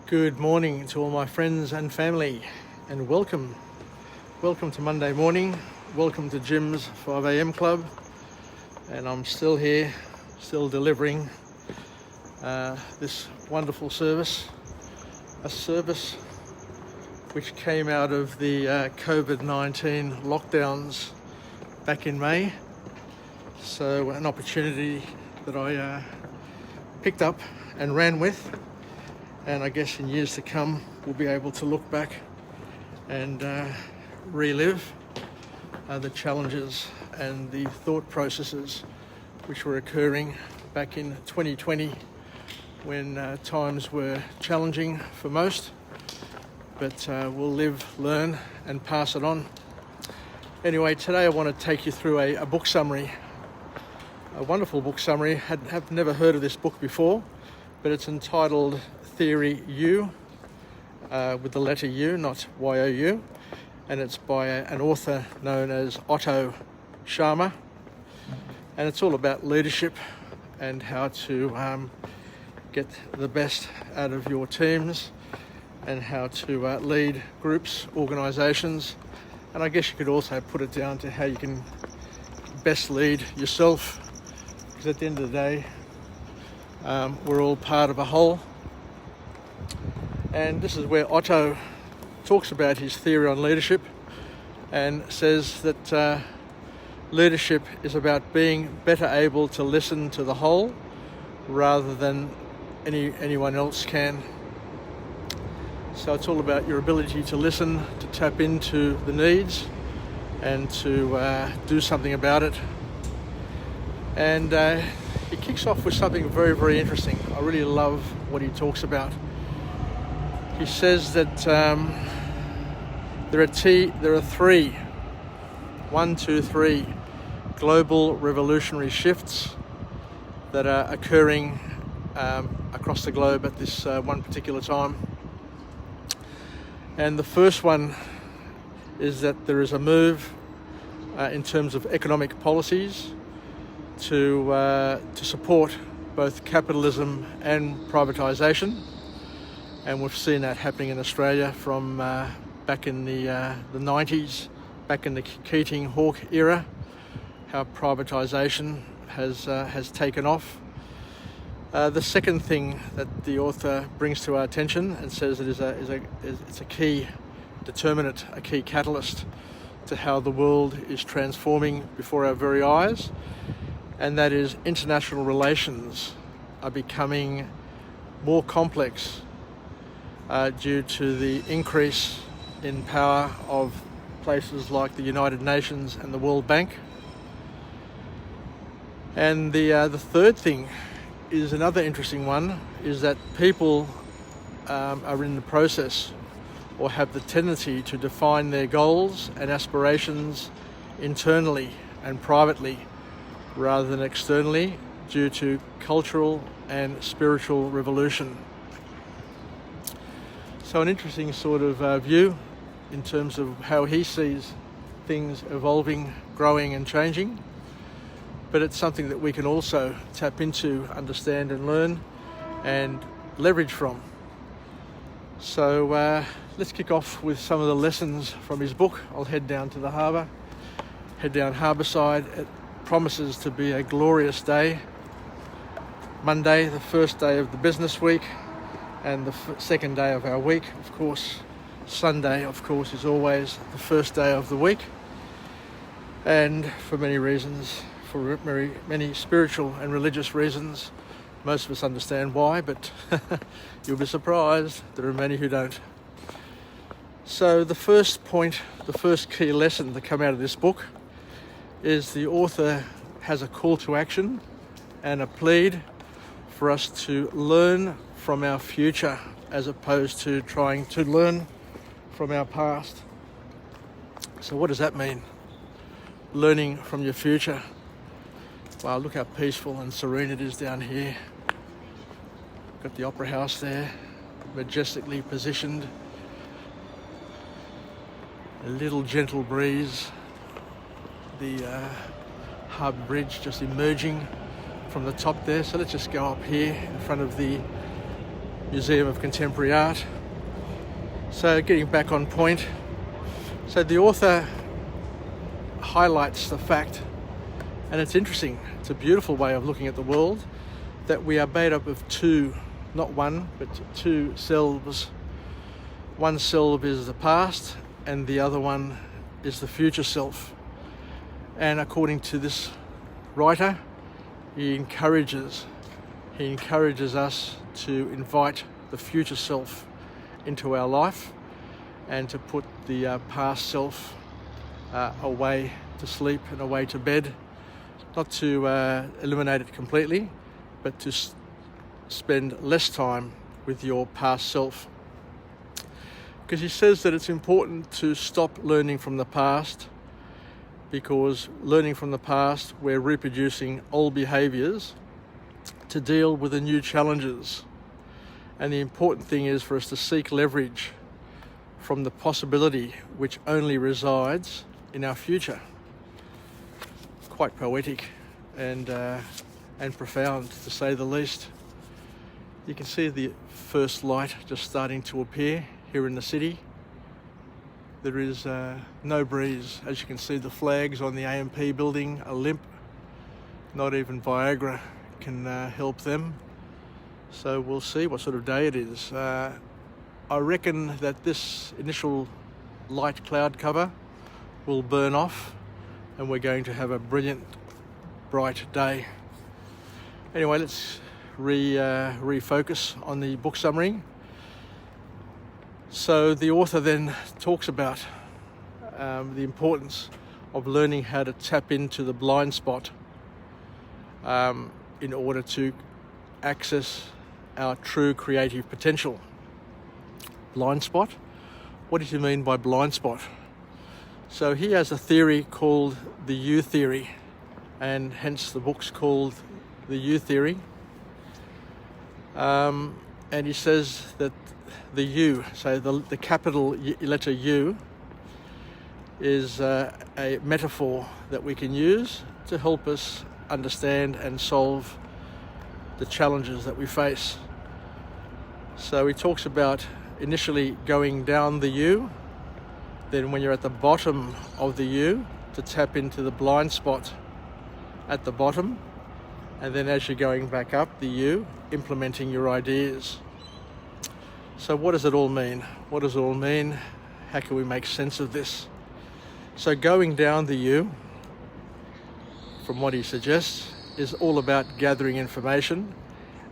Good morning to all my friends and family, and welcome to Monday morning. Welcome to Jim's 5 a.m. club, and I'm still here, still delivering this wonderful service, a service which came out of the COVID-19 lockdowns back in May. So an opportunity that I picked up and ran with, and I guess in years to come we'll be able to look back and relive the challenges and the thought processes which were occurring back in 2020 when times were challenging for most, but we'll live, learn and pass it on. Anyway, today I want to take you through a book summary, a wonderful book summary. Have never heard of this book before, but it's entitled Theory U, with the letter U, not Y-O-U, and it's by an author known as Otto Scharmer, and it's all about leadership and how to get the best out of your teams and how to lead groups, organisations, and I guess you could also put it down to how you can best lead yourself, because at the end of the day we're all part of a whole. And this is where Otto talks about his theory on leadership and says that leadership is about being better able to listen to the whole rather than anyone else can. So it's all about your ability to listen, to tap into the needs and to do something about it. And he kicks off with something very, very interesting. I really love what he talks about. He says that there are three global revolutionary shifts that are occurring across the globe at this one particular time. And the first one is that there is a move in terms of economic policies to support both capitalism and privatisation. And we've seen that happening in Australia from back in the 90s, back in the Keating-Hawke era, how privatisation has taken off. The second thing that the author brings to our attention and says it it's a key determinant, a key catalyst to how the world is transforming before our very eyes, and that is international relations are becoming more complex due to the increase in power of places like the United Nations and the World Bank. And the third thing is another interesting one, is that people are in the process or have the tendency to define their goals and aspirations internally and privately rather than externally due to cultural and spiritual revolution. So an interesting sort of view in terms of how he sees things evolving, growing and changing. But it's something that we can also tap into, understand and learn and leverage from. So let's kick off with some of the lessons from his book. I'll head down to the harbour, head down harbourside. It promises to be a glorious day. Monday, the first day of the business week, and the second day of our week. Of course, Sunday, of course, is always the first day of the week. And for many reasons, for many spiritual and religious reasons, most of us understand why, but you'll be surprised, there are many who don't. So the first point, the first key lesson to come out of this book is the author has a call to action and a plead for us to learn from our future as opposed to trying to learn from our past. So what does that mean? Learning from your future. Wow, look how peaceful and serene it is down here. Got the Opera House there, majestically positioned. A little gentle breeze. The Harbour Bridge just emerging from the top there. So let's just go up here in front of the Museum of Contemporary Art. So getting back on point, so the author highlights the fact, and it's interesting, it's a beautiful way of looking at the world, that we are made up of two, not one, but two selves. One self is the past and the other one is the future self. And according to this writer, he encourages us to invite the future self into our life and to put the past self away to sleep and away to bed, not to eliminate it completely, but to spend less time with your past self. Because he says that it's important to stop learning from the past, because learning from the past, we're reproducing old behaviours to deal with the new challenges. And the important thing is for us to seek leverage from the possibility which only resides in our future. Quite poetic and profound, to say the least. You can see the first light just starting to appear here in the city. There is no breeze. As you can see, the flags on the AMP building are limp. Not even Viagra can help them. So we'll see what sort of day it is. I reckon that this initial light cloud cover will burn off and we're going to have a brilliant, bright day. Anyway, let's refocus on the book summary. So the author then talks about the importance of learning how to tap into the blind spot in order to access our true creative potential. Blind spot? What does he mean by blind spot? So he has a theory called the U theory, and hence the book's called the U theory. And he says that the U, so the capital letter U, is a metaphor that we can use to help us understand and solve the challenges that we face. So he talks about initially going down the U, then when you're at the bottom of the U, to tap into the blind spot at the bottom, and then as you're going back up the U, implementing your ideas. So what does it all mean? What does it all mean? How can we make sense of this? So going down the U, from what he suggests, is all about gathering information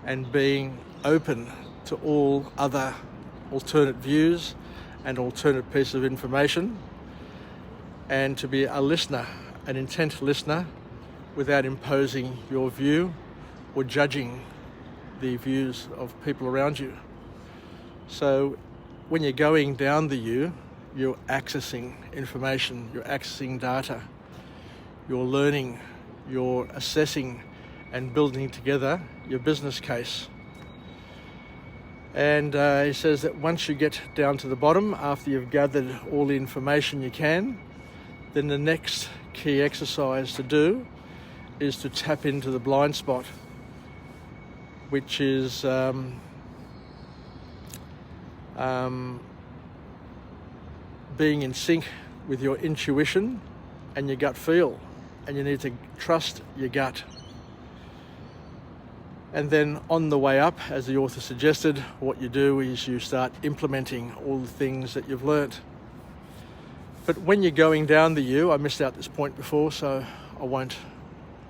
and being open to all other alternate views and alternate pieces of information, and to be a listener, an intent listener, without imposing your view or judging the views of people around you. So when you're going down the U, you're accessing information, you're accessing data, you're learning, you're assessing and building together your business case. And he says that once you get down to the bottom, after you've gathered all the information you can, then the next key exercise to do is to tap into the blind spot, which is being in sync with your intuition and your gut feel, and you need to trust your gut. And then on the way up, as the author suggested, what you do is you start implementing all the things that you've learnt. But when you're going down the U, I missed out this point before, so I won't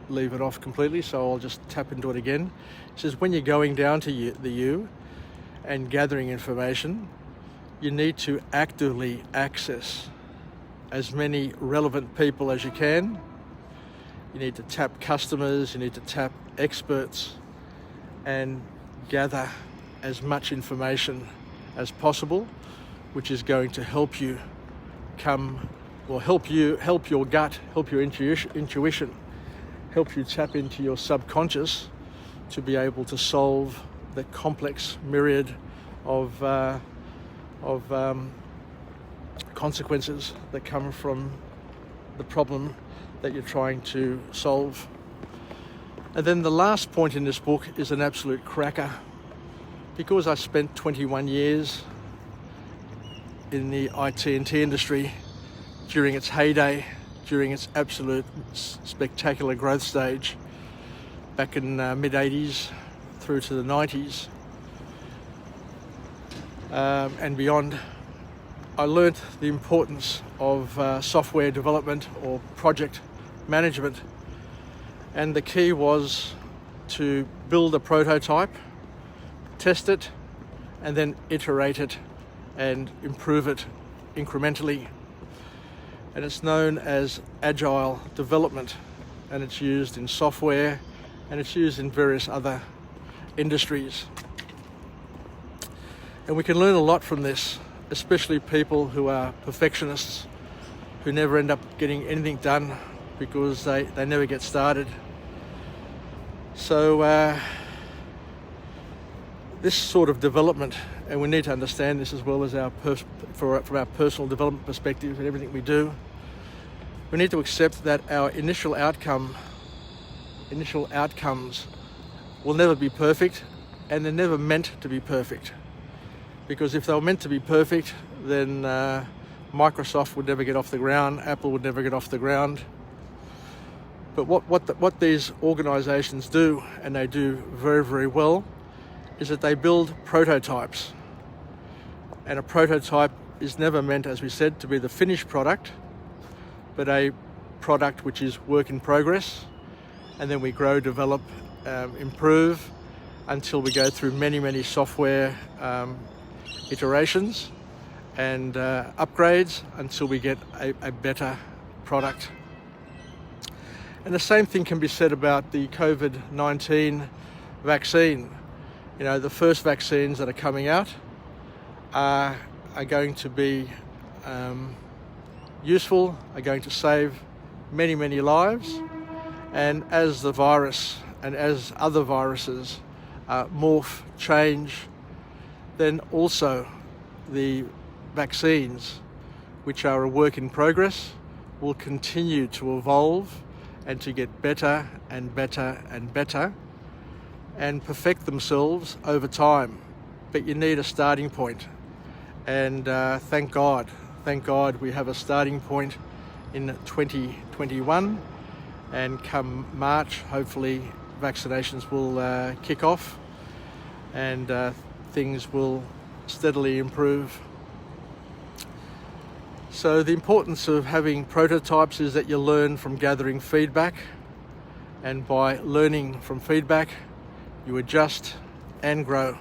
leave it off completely, so I'll just tap into it again. It says when you're going down to the U and gathering information, you need to actively access as many relevant people as you can. You need to tap customers, you need to tap experts, and gather as much information as possible, which is going to help you help your gut, help your intuition, help you tap into your subconscious to be able to solve the complex myriad of consequences that come from the problem that you're trying to solve. And then the last point in this book is an absolute cracker. because I spent 21 years in the IT&T industry during its heyday, during its absolute spectacular growth stage back in mid-80s through to the 90s and beyond, I learnt the importance of software development or project management. And the key was to build a prototype, test it, and then iterate it and improve it incrementally. And it's known as agile development, and it's used in software and it's used in various other industries. And we can learn a lot from this, especially people who are perfectionists, who never end up getting anything done because they never get started. So this sort of development, and we need to understand this as well as from our personal development perspective and everything we do, we need to accept that our initial outcomes will never be perfect, and they're never meant to be perfect. Because if they were meant to be perfect, then Microsoft would never get off the ground, Apple would never get off the ground. But what these organisations do, and they do very, very well, is that they build prototypes. And a prototype is never meant, as we said, to be the finished product, but a product which is work in progress. And then we grow, develop, improve until we go through many, many software iterations and upgrades until we get a better product. And the same thing can be said about the COVID-19 vaccine. You know, the first vaccines that are coming out are going to be useful, are going to save many, many lives. And as the virus and as other viruses morph, change, then also the vaccines, which are a work in progress, will continue to evolve and to get better and better and better and perfect themselves over time. But you need a starting point. And thank God we have a starting point in 2021. And come March, hopefully vaccinations will kick off and things will steadily improve. So the importance of having prototypes is that you learn from gathering feedback, and by learning from feedback, you adjust and grow.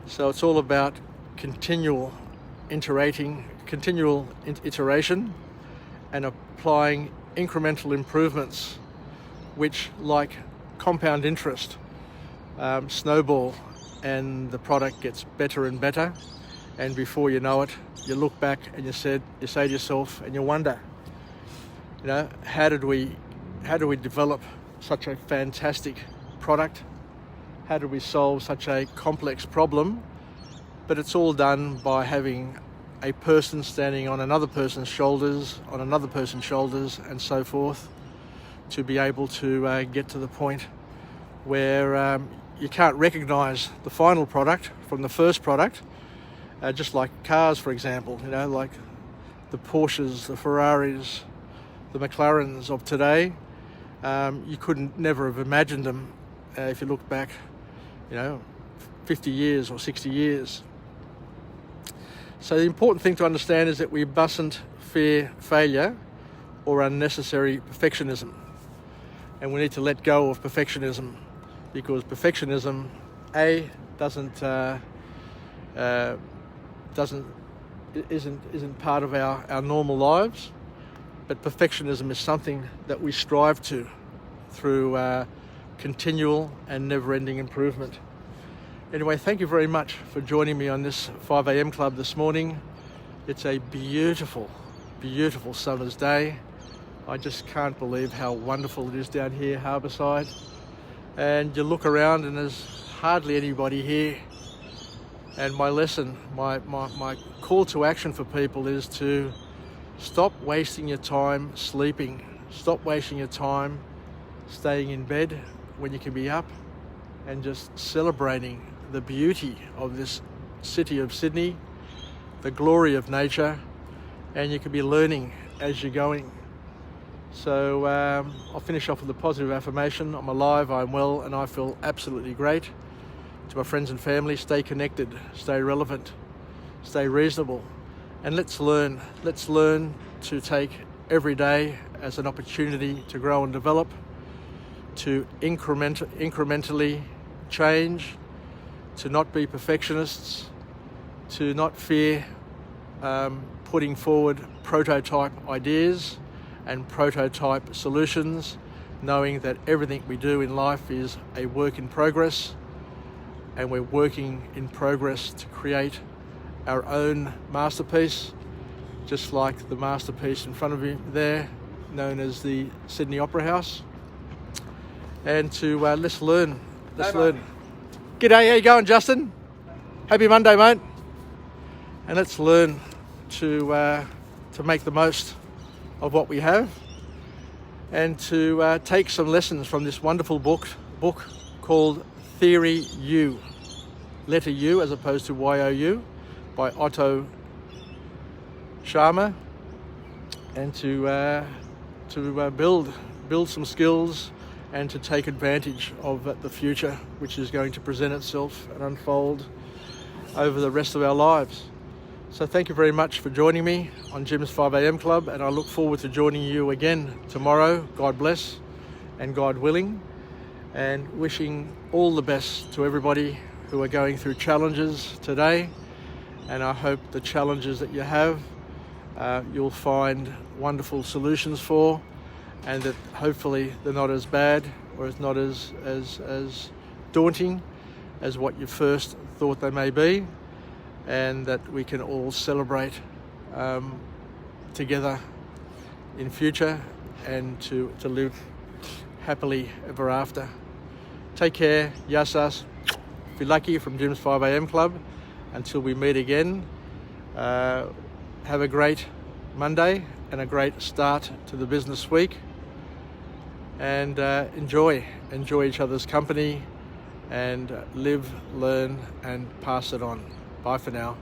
So it's all about continual iteration and applying incremental improvements, which, like compound interest, snowball, and the product gets better and better. And before you know it, you look back and you say to yourself, and you wonder, you know, how did we develop such a fantastic product? How did we solve such a complex problem? But it's all done by having a person standing on another person's shoulders, and so forth, to be able to get to the point where you can't recognize the final product from the first product. Just like cars, for example, you know, like the Porsches, the Ferraris, the McLarens of today, you couldn't never have imagined them if you look back, you know, 50 years or 60 years. So the important thing to understand is that we mustn't fear failure or unnecessary perfectionism. And we need to let go of perfectionism, because perfectionism, isn't part of our normal lives, but perfectionism is something that we strive to through continual and never-ending improvement. Anyway, thank you very much for joining me on this 5 a.m. club this morning. It's a beautiful, beautiful summer's day. I just can't believe how wonderful it is down here, Harbourside. And you look around and there's hardly anybody here. And my lesson, my call to action for people is to stop wasting your time sleeping. Stop wasting your time staying in bed when you can be up, and just celebrating the beauty of this city of Sydney, the glory of nature, and you can be learning as you're going. So I'll finish off with a positive affirmation. I'm alive, I'm well, and I feel absolutely great. To my friends and family, stay connected, stay relevant, stay reasonable, and let's learn to take every day as an opportunity to grow and develop, to incrementally change, to not be perfectionists, to not fear putting forward prototype ideas and prototype solutions, knowing that everything we do in life is a work in progress, and we're working in progress to create our own masterpiece, just like the masterpiece in front of you there, known as the Sydney Opera House. And to let's learn. G'day, how you going, Justin? Happy Monday, mate. And let's learn to make the most of what we have, and to take some lessons from this wonderful book called Theory U, letter U as opposed to Y-O-U, by Otto Scharmer, and to build some skills and to take advantage of the future which is going to present itself and unfold over the rest of our lives. So thank you very much for joining me on Jim's 5am Club, and I look forward to joining you again tomorrow, God bless and God willing, and wishing all the best to everybody who are going through challenges today. And I hope the challenges that you have, you'll find wonderful solutions for, and that hopefully they're not as bad or it's not as daunting as what you first thought they may be, and that we can all celebrate together in future, and to live happily ever after. Take care, yasas, filaki from Jim's 5am Club. Until we meet again, have a great Monday and a great start to the business week, and enjoy each other's company, and live, learn, and pass it on. Bye for now.